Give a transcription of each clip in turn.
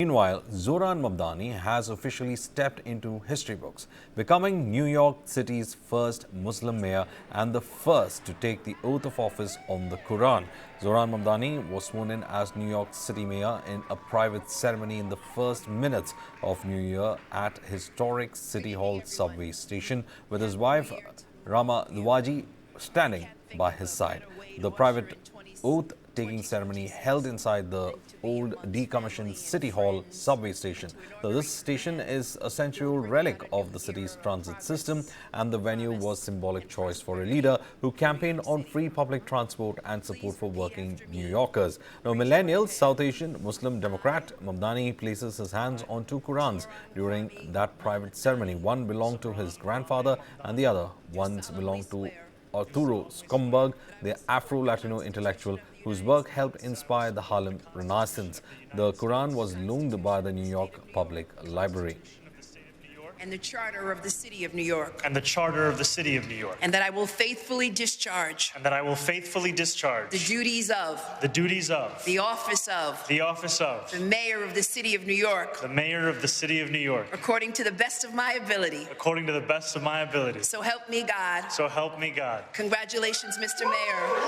Meanwhile, Zohran Mamdani has officially stepped into history books, becoming New York City's first Muslim mayor and the first to take the oath of office on the Quran. Zohran Mamdani was sworn in as New York City mayor in a private ceremony in the first minutes of New Year at historic City Hall subway station, with his wife Rama Luwaji standing by his side. The private oath-taking ceremony held inside the old decommissioned City Hall subway station. So this station is a century-old relic of the city's transit system, and the venue was symbolic choice for a leader who campaigned on free public transport and support for working New Yorkers. Now, millennial South Asian Muslim Democrat Mamdani places his hands on two Qurans during that private ceremony. One belonged to his grandfather and the other once belonged to Arturo Schomburg, the Afro-Latino intellectual whose work helped inspire the Harlem Renaissance. The Quran was loaned by the New York Public Library. And the Charter of the City of New York. And the Charter of the City of New York. And that I will faithfully discharge. And that I will faithfully discharge. The duties of. The duties of. The office of. The office of. The Mayor of the City of New York. The Mayor of the City of New York. According to the best of my ability. According to the best of my ability. So help me God. So help me God. Congratulations, Mr. Mayor.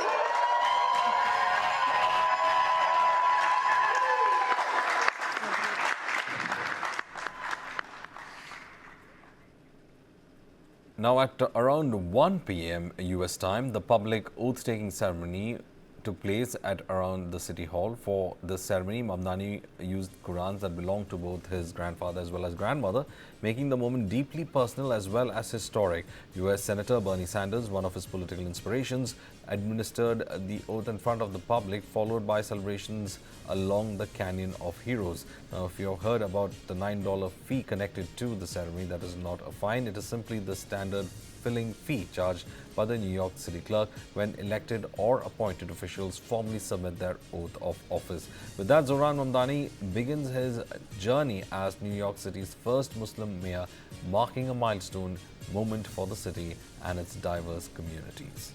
Now, at around 1 p.m. US time, the public oath-taking ceremony took place at around the City Hall. For the ceremony, Mamdani used Qurans that belonged to both his grandfather as well as grandmother, making the moment deeply personal as well as historic. U.S. Senator Bernie Sanders, one of his political inspirations, administered the oath in front of the public, followed by celebrations along the Canyon of Heroes. Now, if you've heard about the $9 fee connected to the ceremony, that is not a fine. It is simply the standard filling fee charged by the New York City clerk when elected or appointed officials formally submit their oath of office. With that, Zohran Mamdani begins his journey as New York City's first Muslim mayor, marking a milestone moment for the city and its diverse communities.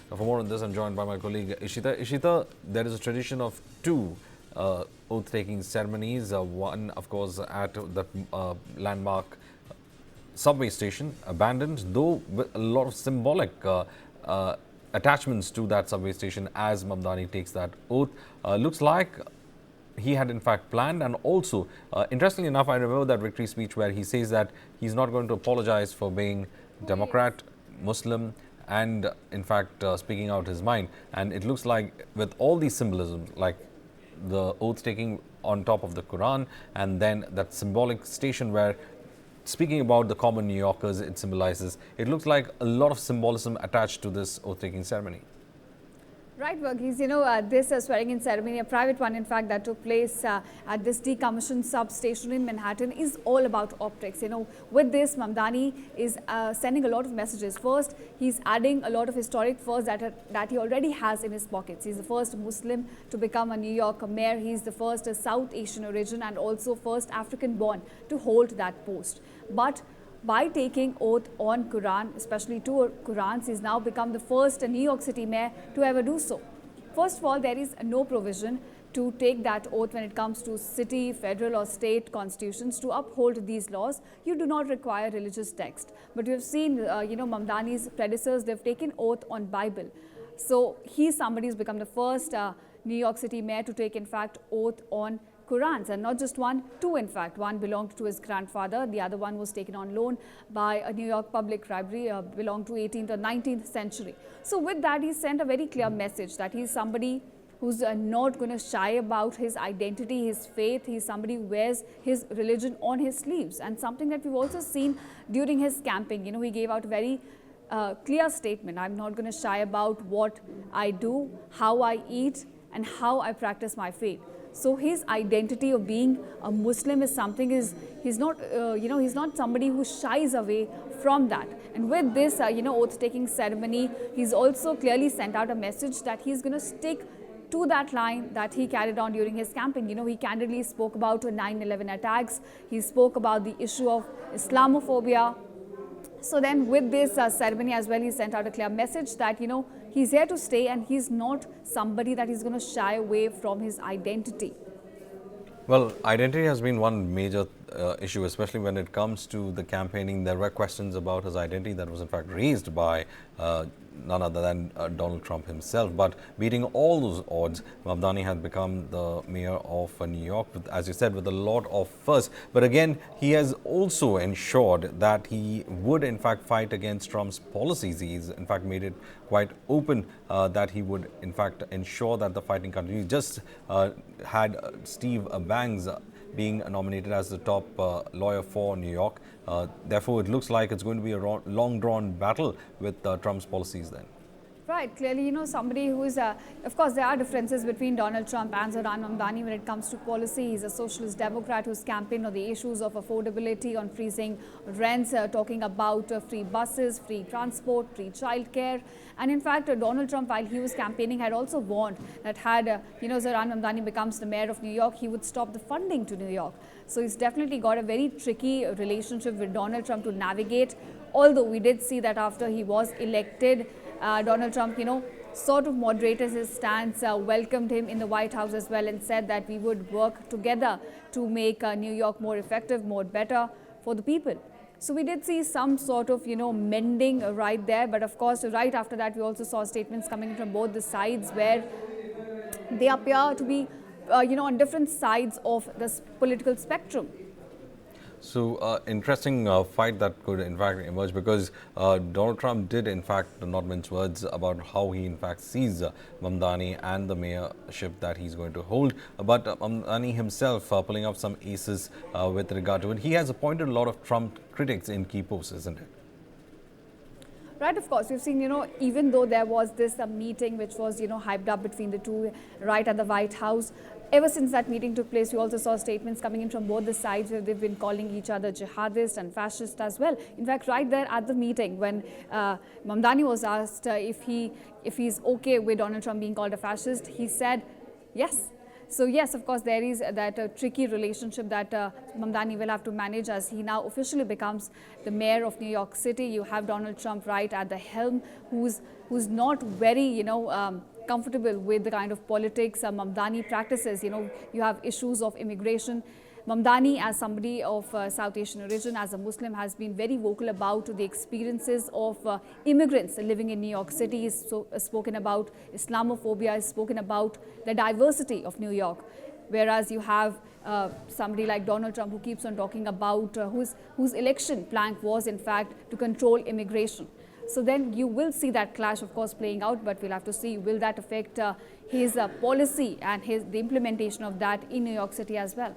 Now, for more on this, I'm joined by my colleague Ishita. Ishita, there is a tradition of two oath-taking ceremonies. One, of course, at the landmark subway station, abandoned, though with a lot of symbolic attachments to that subway station as Mamdani takes that oath. Looks like he had in fact planned, and also, interestingly enough, I remember that victory speech where he says that he's not going to apologize for being Democrat, Muslim, and in fact speaking out his mind. And it looks like with all these symbolisms, like the oath taking on top of the Quran, and then that symbolic station where, speaking about the common New Yorkers, it symbolizes. It looks like a lot of symbolism attached to this oath-taking ceremony. Right, Verghese, this swearing-in ceremony, a private one, in fact, that took place at this decommissioned substation in Manhattan, is all about optics. With this, Mamdani is sending a lot of messages. First, he's adding a lot of historic firsts that he already has in his pockets. He's the first Muslim to become a New York mayor. He's the first South Asian origin and also first African-born to hold that post. But by taking oath on Quran, especially two Qurans, he's now become the first New York City mayor to ever do so. First of all, there is no provision to take that oath when it comes to city, federal or state constitutions. To uphold these laws, you do not require religious text. But we have seen, Mamdani's predecessors, they've taken oath on Bible. So he's somebody who's become the first New York City mayor to take, in fact, oath on Qurans, and not just one, two in fact. One belonged to his grandfather, the other one was taken on loan by a New York Public Library, belonged to 18th or 19th century. So with that, he sent a very clear message that he's somebody who's not going to shy about his identity, his faith. He's somebody who wears his religion on his sleeves, and something that we've also seen during his camping. He gave out a very clear statement. I'm not going to shy about what I do, how I eat, and how I practice my faith. So his identity of being a Muslim is something, he's not somebody who shies away from that. And with this, oath-taking ceremony, he's also clearly sent out a message that he's going to stick to that line that he carried on during his camping. He candidly spoke about 9/11 attacks. He spoke about the issue of Islamophobia. So then with this ceremony as well, he sent out a clear message that, he's here to stay and he's not somebody that is going to shy away from his identity. Well, identity has been one major issue, especially when it comes to the campaigning. There were questions about his identity that was in fact raised by none other than Donald Trump himself. But beating all those odds, Mamdani had become the mayor of New York, with, as you said, with a lot of firsts. But again, he has also ensured that he would in fact fight against Trump's policies. He's in fact made it quite open that he would in fact ensure that the fighting continues. Just had Steve Banks being nominated as the top lawyer for New York. Therefore, it looks like it's going to be a long-drawn battle with Trump's policies then. Right, clearly, somebody who is, of course, there are differences between Donald Trump and Zohran Mamdani when it comes to policy. He's a socialist Democrat who's campaigned on the issues of affordability, on freezing rents, talking about free buses, free transport, free childcare. And in fact, Donald Trump, while he was campaigning, had also warned that had, Zohran Mamdani becomes the mayor of New York, he would stop the funding to New York. So he's definitely got a very tricky relationship with Donald Trump to navigate. Although we did see that after he was elected, Donald Trump, sort of moderated his stance, welcomed him in the White House as well, and said that we would work together to make New York more effective, more better for the people. So we did see some sort of, mending right there. But of course, right after that, we also saw statements coming from both the sides where they appear to be, on different sides of this political spectrum. So, interesting fight that could in fact emerge, because Donald Trump did in fact not mince words about how he in fact sees Mamdani and the mayorship that he's going to hold. But Mamdani himself pulling up some aces with regard to it. He has appointed a lot of Trump critics in key posts, isn't it? Right, of course. We've seen, even though there was this meeting which was, hyped up between the two right at the White House, ever since that meeting took place, we also saw statements coming in from both the sides where they've been calling each other jihadist and fascist as well. In fact, right there at the meeting, when Mamdani was asked if he's okay with Donald Trump being called a fascist, he said yes. So yes, of course, there is that tricky relationship that Mamdani will have to manage as he now officially becomes the mayor of New York City. You have Donald Trump right at the helm, who's not very, comfortable with the kind of politics Mamdani practices. You have issues of immigration. Mamdani, as somebody of South Asian origin, as a Muslim, has been very vocal about the experiences of immigrants living in New York City. He's spoken about Islamophobia, he's spoken about the diversity of New York. Whereas you have somebody like Donald Trump who keeps on talking about whose election plank was in fact to control immigration. So then you will see that clash, of course, playing out, but we'll have to see, will that affect his policy and the implementation of that in New York City as well.